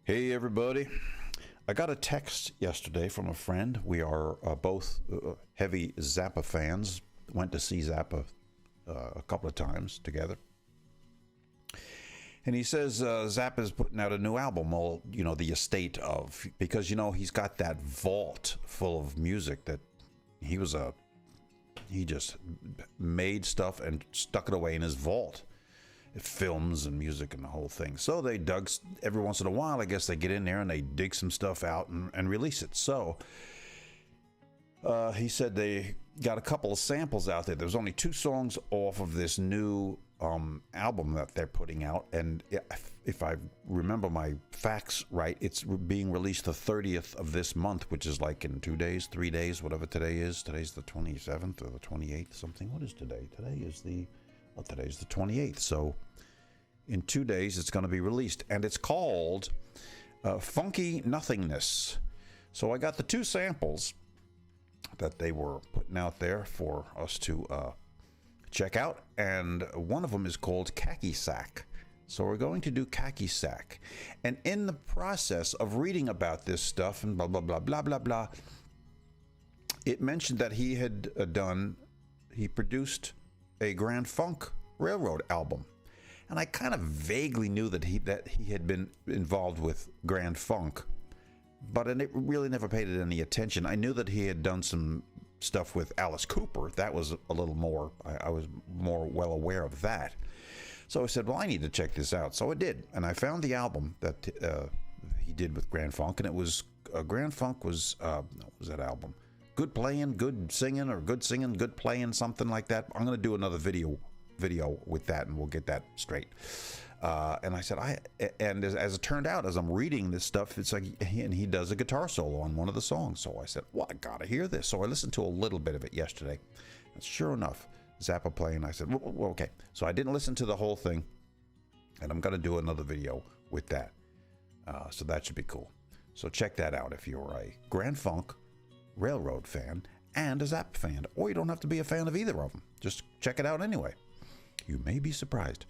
Hey everybody. I got a text yesterday from a friend. We are both heavy Zappa fans. Went to see Zappa a couple of times together. And he says Zappa's putting out a new album, well, the estate of, because, he's got that vault full of music that he just made stuff and stuck it away in his vault. Films and music and the whole thing. So they dug, every once in a while, I guess they get in there and they dig some stuff out and release it. So he said they got a couple of samples out there. There's only 2 songs off of this new album that they're putting out, and if I remember my facts right, it's being released the 30th of this month, which is like in 2 days, 3 days, whatever today is. Today's the 27th or the 28th, something. What is today? Today's the 28th. So in 2 days, it's going to be released, and it's called Funky Nothingness. So I got the 2 samples that they were putting out there for us to check out, and one of them is called Khaki Sack. So we're going to do Khaki Sack, and in the process of reading about this stuff and blah blah blah blah blah blah, it mentioned that he produced a Grand Funk Railroad album. And I kind of vaguely knew that he had been involved with Grand Funk, but I really never paid it any attention. I knew that he had done some stuff with Alice Cooper. That was a little more, I was more well aware of that. So I said, well, I need to check this out. So I did, and I found the album that he did with Grand Funk, and it was, Grand Funk was, what was that album? Good Playing, Good Singing, or Good Singing, Good Playing, something like that. I'm going to do another video with that, and we'll get that straight. And I said, as it turned out, as I'm reading this stuff, it's like, he does a guitar solo on one of the songs. So I said, well, I got to hear this. So I listened to a little bit of it yesterday. And sure enough, Zappa playing. I said, well, okay. So I didn't listen to the whole thing, and I'm going to do another video with that. So that should be cool. So check that out if you're a Grand Funk Railroad fan and a Zappa fan, or you don't have to be a fan of either of them. Just check it out anyway. You may be surprised.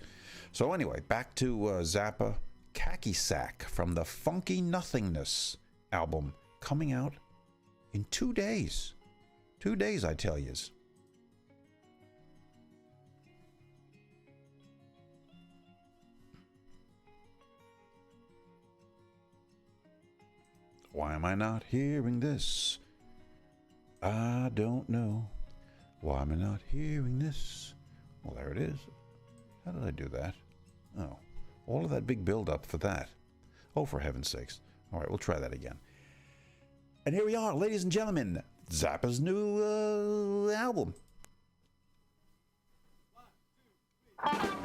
So anyway, back to Zappa, Khaki Sack from the Funky Nothingness album, coming out in 2 days. 2 days, I tell yous. Why am I not hearing this? I don't know. Why am I not hearing this? Well, there it is. How did I do that? Oh, all of that big build-up for that. Oh, for heaven's sakes. All right, we'll try that again. And here we are, ladies and gentlemen. Zappa's new album. 1, 2, 3.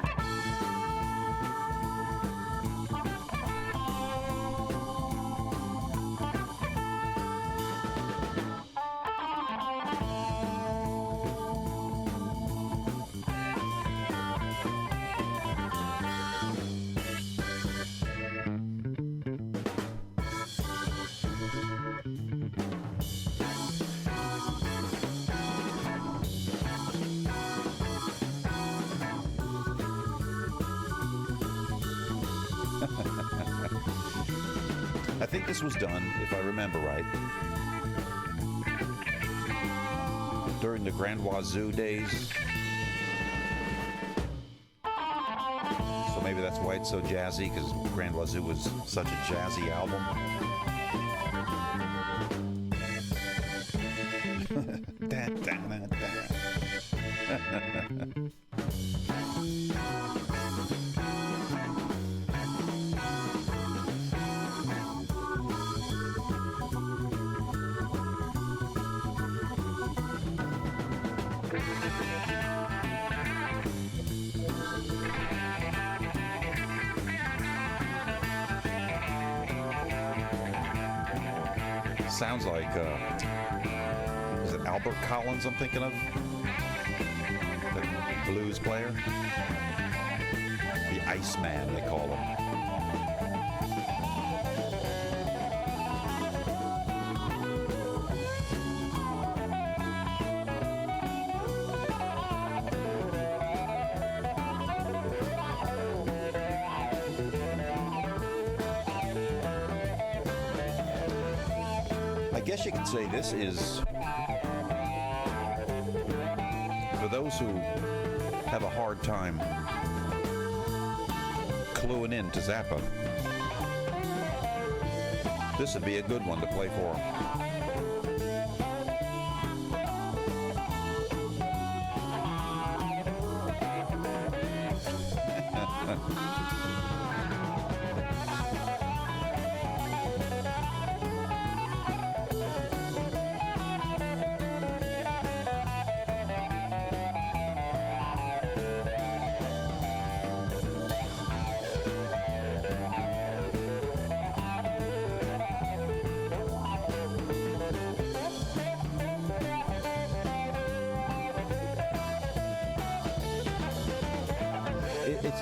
I think this was done, if I remember right, during the Grand Wazoo days. So maybe that's why it's so jazzy, because Grand Wazoo was such a jazzy album. Da, da, da, da. Sounds like, is it Albert Collins I'm thinking of? The blues player? The Iceman, they call him. guess you could say this is for those who have a hard time cluing in to Zappa. This would be a good one to play for them.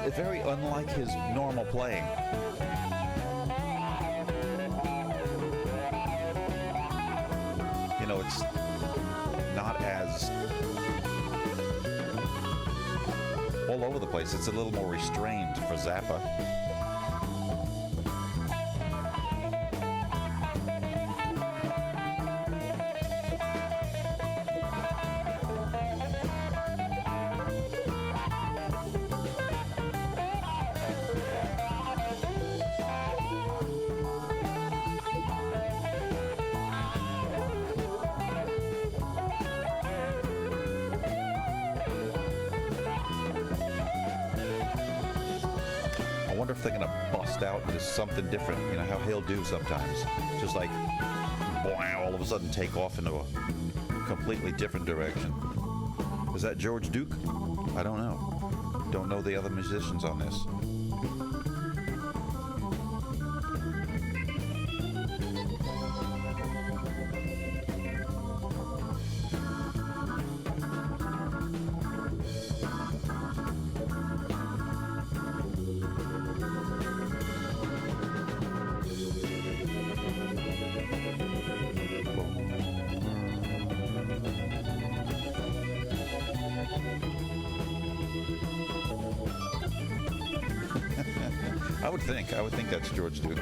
It's very unlike his normal playing. You know, it's not as all over the place. It's a little more restrained for Zappa. I wonder if they're gonna bust out into something different. You know how he'll do sometimes, just like wow, all of a sudden take off into a completely different direction. Is that George Duke? I don't know. Don't know the other musicians on this. I would think that's George Duke.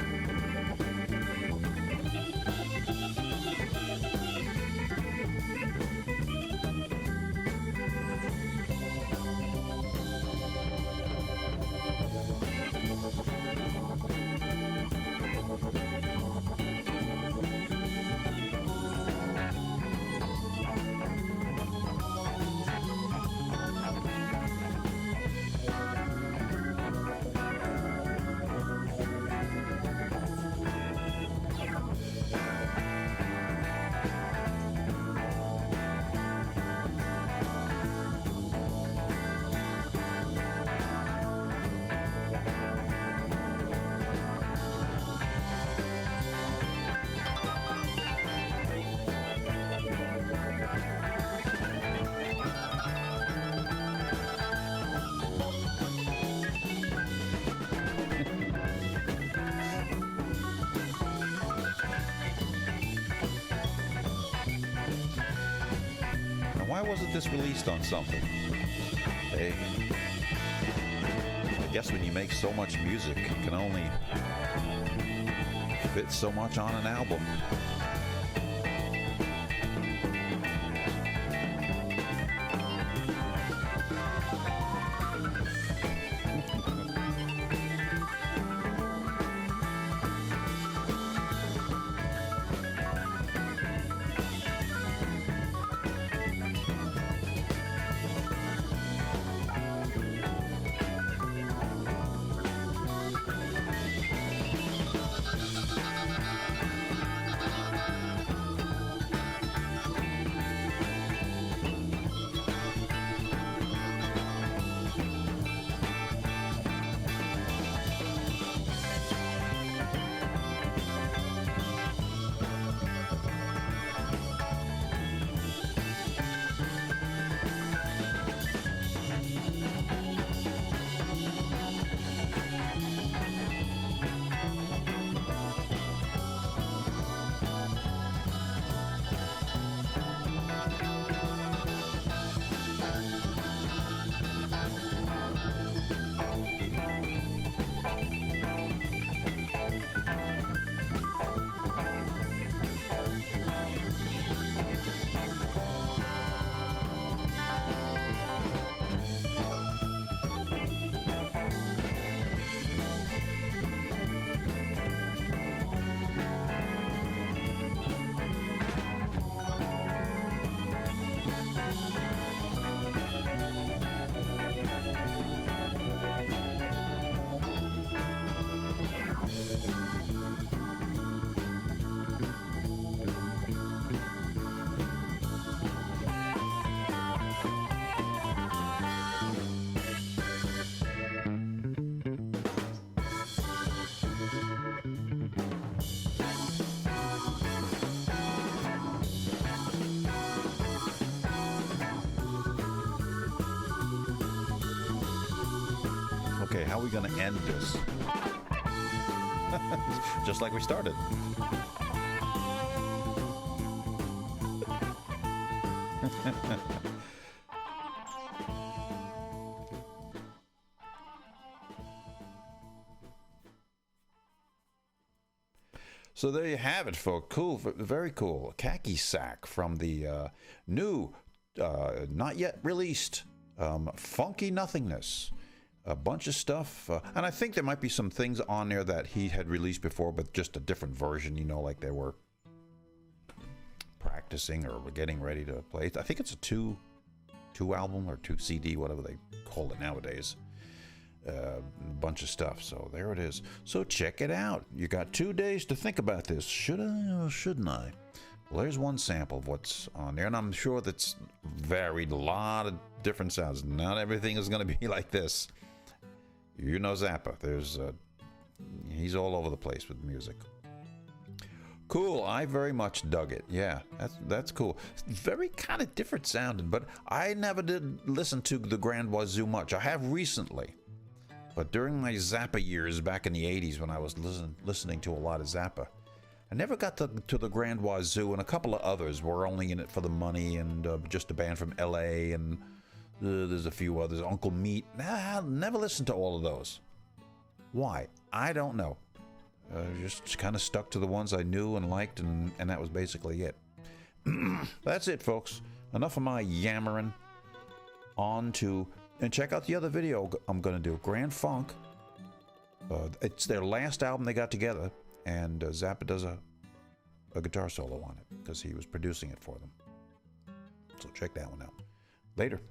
Why wasn't this released on something? Hey, I guess when you make so much music, you can only fit so much on an album. how are we going to end this? Just like we started. So there you have it, folks. Cool, very cool. Khaki Sack from the new, not yet released, Funky Nothingness. A bunch of stuff, and I think there might be some things on there that he had released before, but just a different version, you know, like they were practicing or were getting ready to play. I think it's a two album or 2 CD, whatever they call it nowadays. A bunch of stuff. So there it is. So check it out. You got 2 days to think about this. Should I or shouldn't I? Well, there's one sample of what's on there, and I'm sure that's varied. A lot of different sounds. Not everything is going to be like this. You know Zappa. He's all over the place with music. Cool. I very much dug it. Yeah, that's cool. Very kind of different sounding, but I never did listen to the Grand Wazoo much. I have recently. But during my Zappa years back in the 80s when I was listening to a lot of Zappa, I never got to the Grand Wazoo, and a couple of others were only in it for the money, and just a band from LA, and there's a few others. Uncle Meat. I never listened to all of those. Why? I don't know. Just kind of stuck to the ones I knew and liked, and that was basically it. That's it, folks. Enough of my yammering. On to... And check out the other video I'm going to do. Grand Funk. It's their last album they got together. And Zappa does a guitar solo on it because he was producing it for them. So check that one out. Later.